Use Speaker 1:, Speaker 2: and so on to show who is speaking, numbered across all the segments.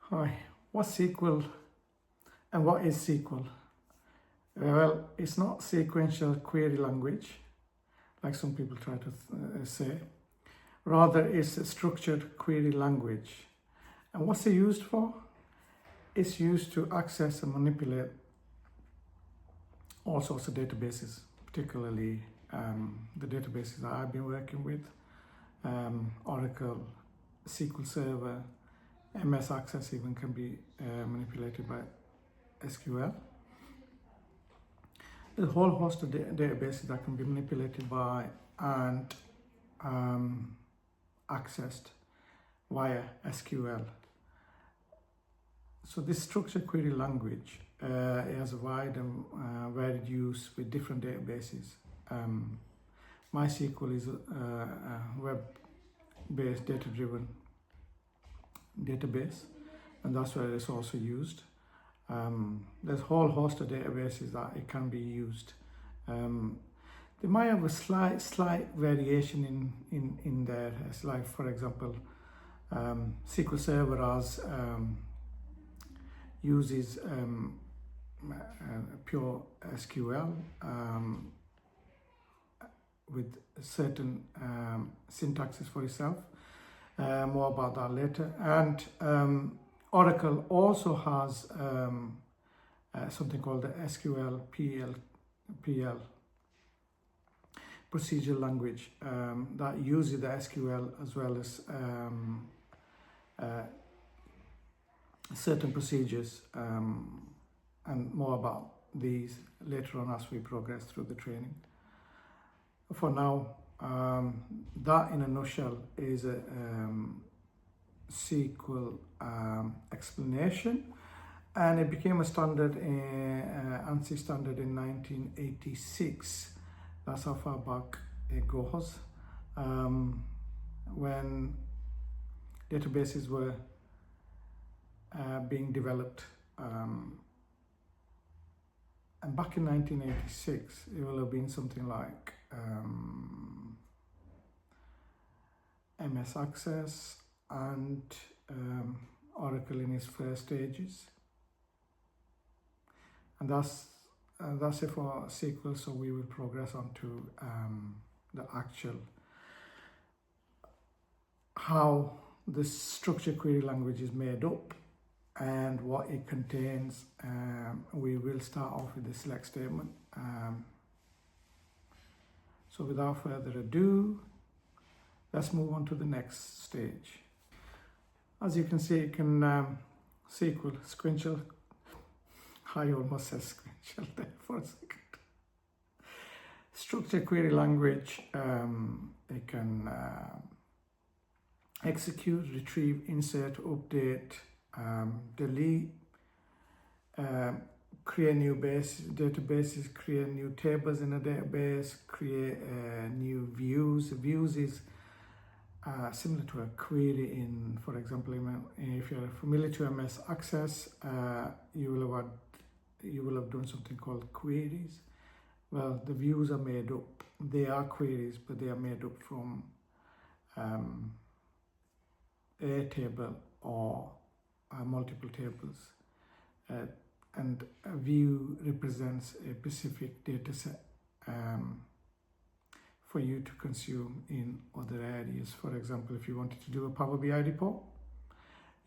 Speaker 1: Hi, what's SQL and what is SQL? Well, it's not sequential query language, like some people try to say. Rather, it's a structured query language. And what's it used for? It's used to access and manipulate all sorts of databases, particularly the databases that I've been working with, Oracle, SQL Server, MS Access even can be manipulated by SQL. There's a whole host of databases that can be manipulated by and accessed via SQL. So this structured query language it has a wide and varied use with different databases. MySQL is a web-based data-driven database, and that's where it's also used. There's a whole host of databases that it can be used. They might have a slight variation in there. It's like, for example, SQL Server uses pure SQL with certain syntaxes for itself. More about that later. And Oracle also has something called the SQL PL procedure language that uses the SQL as well as certain procedures, and more about these later on as we progress through the training. For now, that in a nutshell is a SQL explanation, and it became a standard, ANSI standard in 1986. That's how far back it goes, when databases were being developed. And back in 1986, it will have been something like MS Access and Oracle in its first stages. And that's it for SQL, so we will progress on to the actual how the structured query language is made up and what it contains. We will start off with the select statement. So without further ado, let's move on to the next stage. As you can see, you can SQL sequential. I almost said sequential there for a second. Structured query language. It can execute, retrieve, insert, update, delete, create new databases, create new tables in a database, create new views. Views is similar to a query in, for example, if you're familiar to MS Access, you will have done something called queries. Well, the views are made up. They are queries, but they are made up from a table or multiple tables. And a view represents a specific data set for you to consume in other areas. For example, if you wanted to do a Power BI report,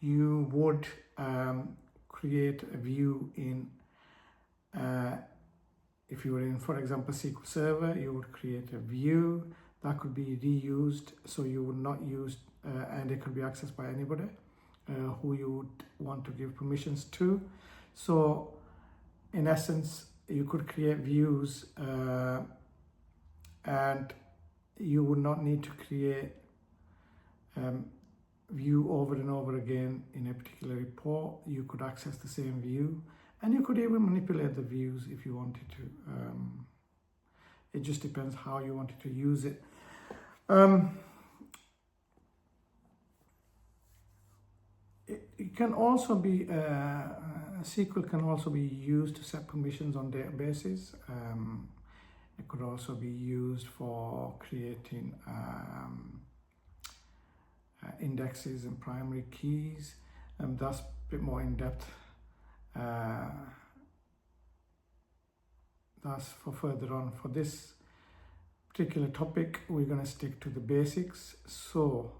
Speaker 1: you would create a view in, if you were in, for example, SQL Server, you would create a view that could be reused, so you would not use, and it could be accessed by anybody who you would want to give permissions to. So in essence, you could create views and you would not need to create view over and over again in a particular report. You could access the same view, and you could even manipulate the views if you wanted to. It just depends how you wanted to use it. It can also be, SQL can also be used to set permissions on databases. It could also be used for creating indexes and primary keys, and that's bit more in depth. That's for further on. For this particular topic, we're going to stick to the basics. So,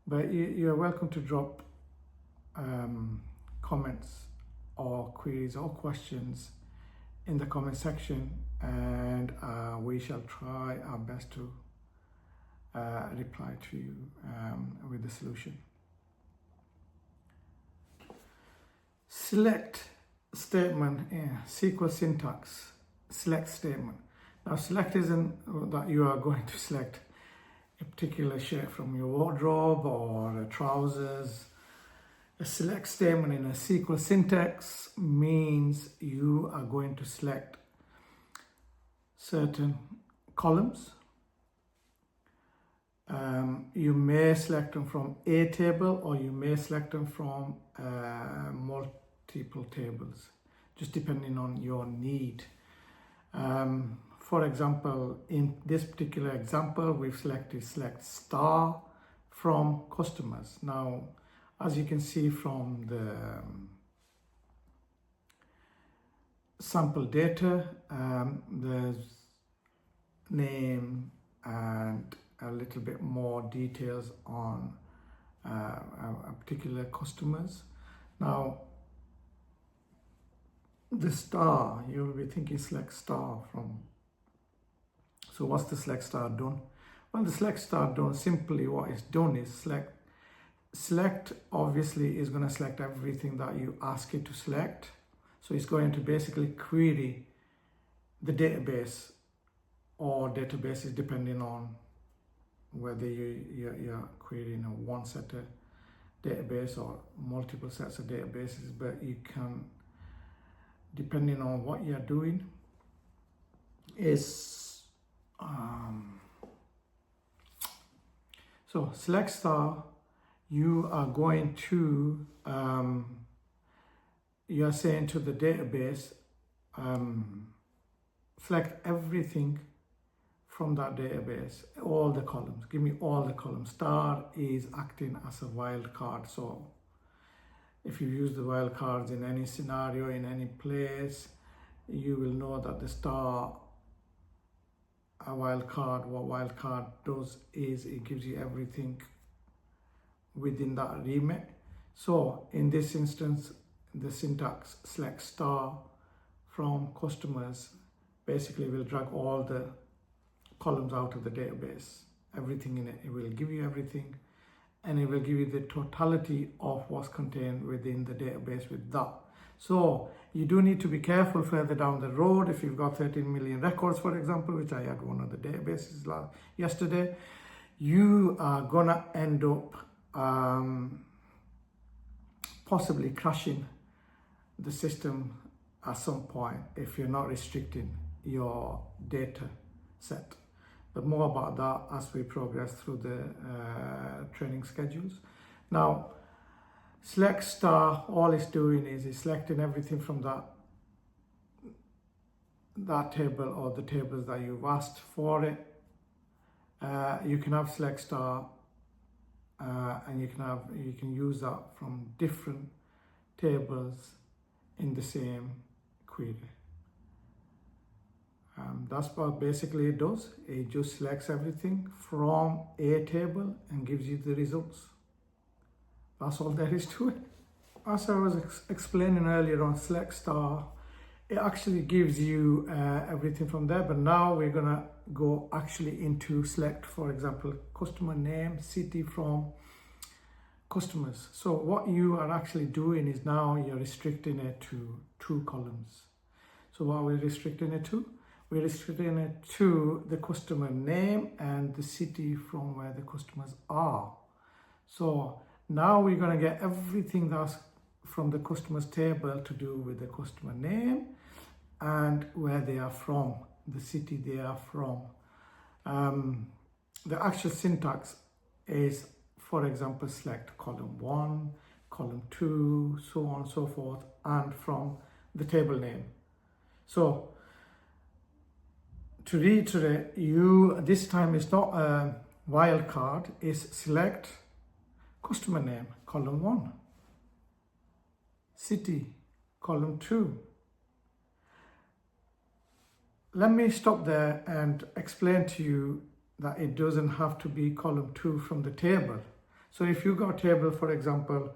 Speaker 1: but you're welcome to drop comments or queries or questions in the comment section, and we shall try our best to reply to you with the solution. Select statement, SQL syntax, select statement. Now select isn't that you are going to select a particular shirt from your wardrobe or trousers. A select statement in a SQL syntax means you are going to select certain columns. You may select them from a table, or you may select them from multiple tables, just depending on your need. For example, in this particular example, we've selected select star from customers. Now, as you can see from the sample data, there's name and a little bit more details on a particular customers. Now, the star, you'll be thinking select star from. So what's the select star done? Well, the select star done, simply what it's done is select obviously is going to select everything that you ask it to select. So it's going to basically query the database or databases, depending on whether you're querying a one set of database or multiple sets of databases, but you can, depending on what you're doing, is so select star, you are going to you're saying to the database, select everything from that database, all the columns, give me all the columns. Star is acting as a wildcard. So if you use the wildcards in any scenario, in any place, you will know that the star, a wildcard, what wildcard does is it gives you everything within that remit. So in this instance, the syntax select star from customers basically will drag all the columns out of the database, everything in it. It will give you everything, and it will give you the totality of what's contained within the database with that. So you do need to be careful further down the road. If you've got 13 million records, for example, which I had one of the databases yesterday, you are gonna end up possibly crashing the system at some point if you're not restricting your data set. But more about that as we progress through the training schedules. Now, select star, all it's doing is it's selecting everything from that table or the tables that you've asked for it. You can have select star and you can use that from different tables in the same query. That's what basically it does. It just selects everything from a table and gives you the results. That's all there is to it. As I was explaining earlier on select star, it actually gives you everything from there, but now we're gonna go actually into select, for example, customer name, city from customers. So what you are actually doing is now you're restricting it to 2 columns. So what are we restricting it to? We're restricting it to the customer name and the city from where the customers are. So now we're going to get everything that's from the customers table to do with the customer name and where they are from, the city they are from. The actual syntax is, for example, select column 1, column 2, so on and so forth, and from the table name. So to reiterate, this time it's not a wildcard, it's select customer name, column 1. city, column 2. Let me stop there and explain to you that it doesn't have to be column 2 from the table. So if you got a table, for example,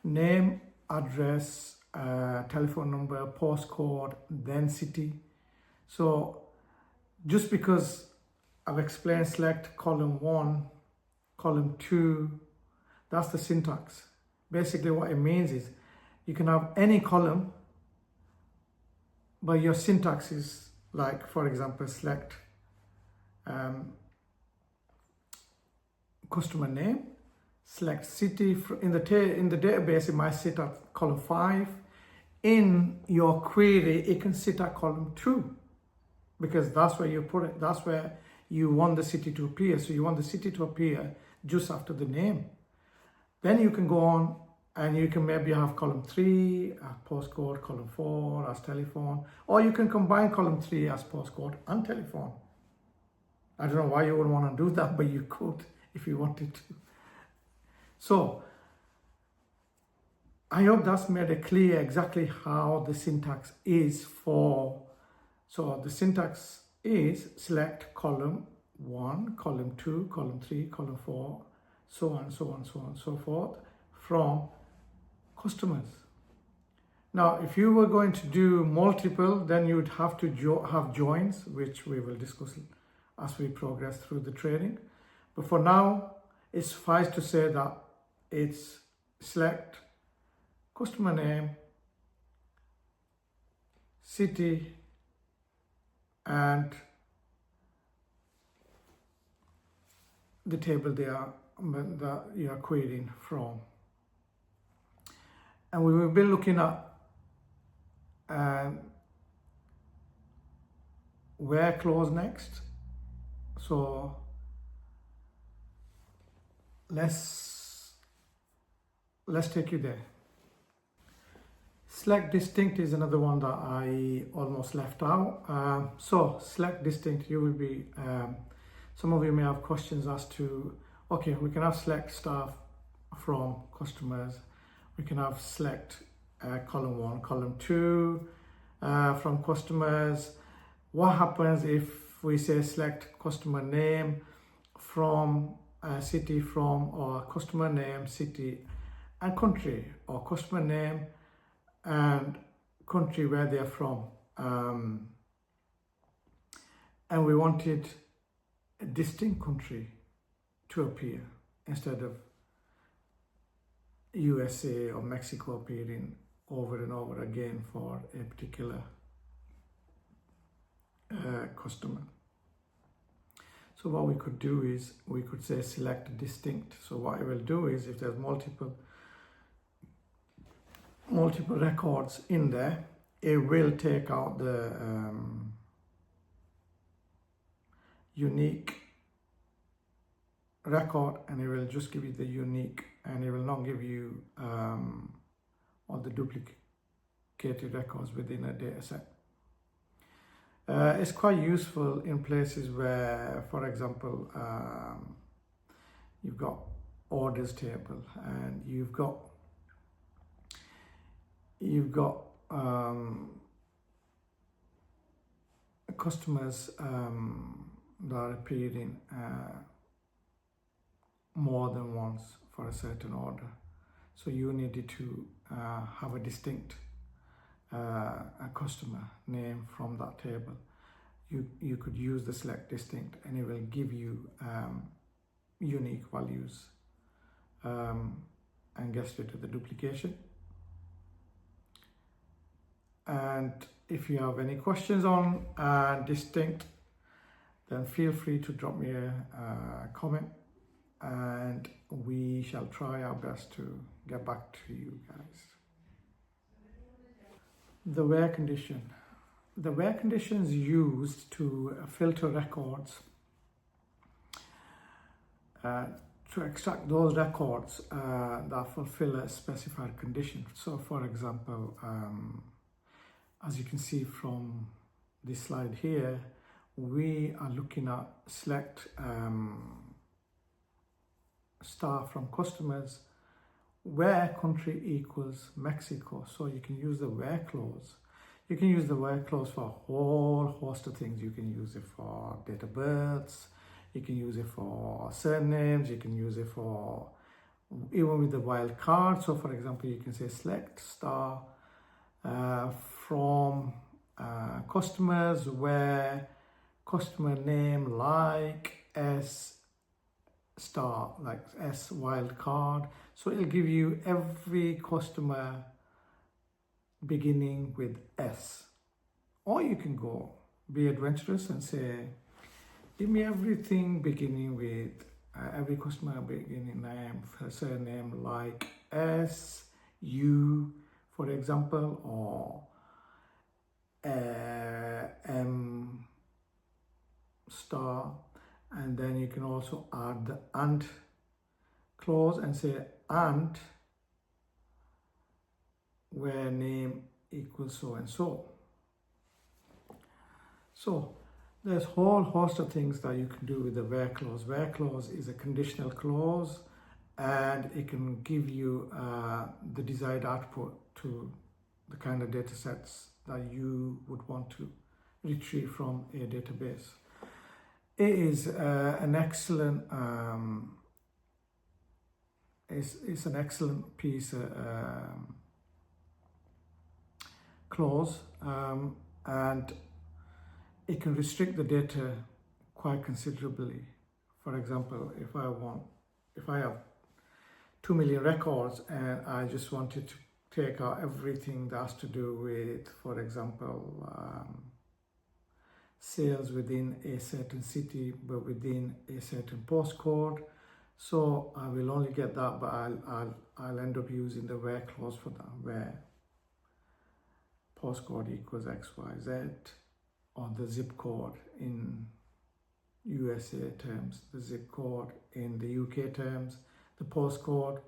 Speaker 1: name, address, telephone number, postcode, then city. So just because I've explained select column 1, column 2, that's the syntax. Basically what it means is you can have any column, but your syntax is like, for example, select customer name, select city. In the database, it might sit at column 5. In your query, it can sit at column 2 because that's where you put it. That's where you want the city to appear. So you want the city to appear just after the name. Then you can go on and you can maybe have column 3 as postcode, column 4 as telephone, or you can combine column 3 as postcode and telephone. I don't know why you would want to do that, but you could if you wanted to. So I hope that's made it clear exactly how the syntax is for. So the syntax is select column 1, column 2, column 3, column 4, so on, so on, so on, so forth from customers. Now, if you were going to do multiple, then you would have to have joins, which we will discuss as we progress through the training. But for now, it suffices to say that it's select customer name, city, and the table that you are querying from. And we will be looking at where clause next. So let's take you there. Select distinct is another one that I almost left out. So select distinct, you will be, some of you may have questions as to, okay, we can have select staff from customers. We can have select column 1, column 2 from customers. What happens if we say select customer name from city from, or customer name, city and country, or customer name and country where they're from, and we wanted a distinct country to appear instead of USA or Mexico appearing over and over again for a particular customer. So what we could do is we could say select distinct. So what I will do is, if there's multiple records in there, it will take out the unique record, and it will just give you the unique, and it will not give you all the duplicated records within a data set. It's quite useful in places where, for example, you've got orders table and you've got customers that are appearing more than once for a certain order. So you needed to have a distinct a customer name from that table. You could use the select distinct, and it will give you unique values and get rid of the duplication. And if you have any questions on distinct, then feel free to drop me a comment, and we shall try our best to get back to you guys. The where condition. The where condition is used to filter records, to extract those records that fulfill a specified condition. So for example, as you can see from this slide here, we are looking at select staff from customers where country equals Mexico. So you can use the where clause. You can use the where clause for a whole host of things. You can use it for date of births, you can use it for surnames, you can use it for even with the wildcard. So for example, you can say select star from customers where customer name like S star, like S wildcard. So it'll give you every customer beginning with S. Or you can go be adventurous and say, give me everything beginning with every customer beginning name, surname like S, U, for example, or M star. And then you can also add the and clause and say and where name equals so and so. So there's a whole host of things that you can do with the where clause. Where clause is a conditional clause and it can give you the desired output to the kind of data sets that you would want to retrieve from a database. It is an excellent it's an excellent piece clause, and it can restrict the data quite considerably. For example, if I have 2 million records and I just wanted to take out everything that has to do with, for example, sales within a certain city but within a certain postcode, so I will only get that, but I'll end up using the where clause for that, where postcode equals XYZ, or the zip code in USA terms, the zip code in the UK terms, the postcode,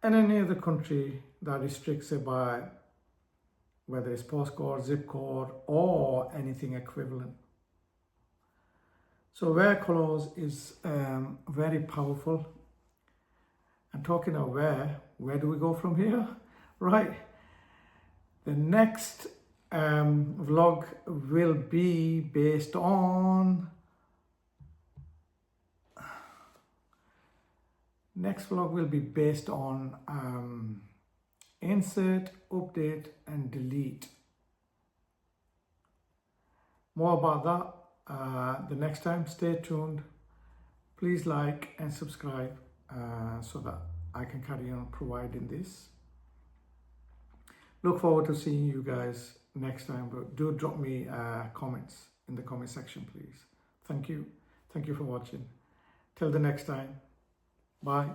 Speaker 1: and any other country that restricts it by whether it's postcode, zip code, or anything equivalent. So where clause is very powerful. And talking of where do we go from here? Right, the next vlog will be based on insert, update and delete. More about that the next time. Stay tuned. Please like and subscribe so that I can carry on providing this. Look forward to seeing you guys next time, but do drop me comments in the comment section, please. Thank you for watching. Till the next time, bye.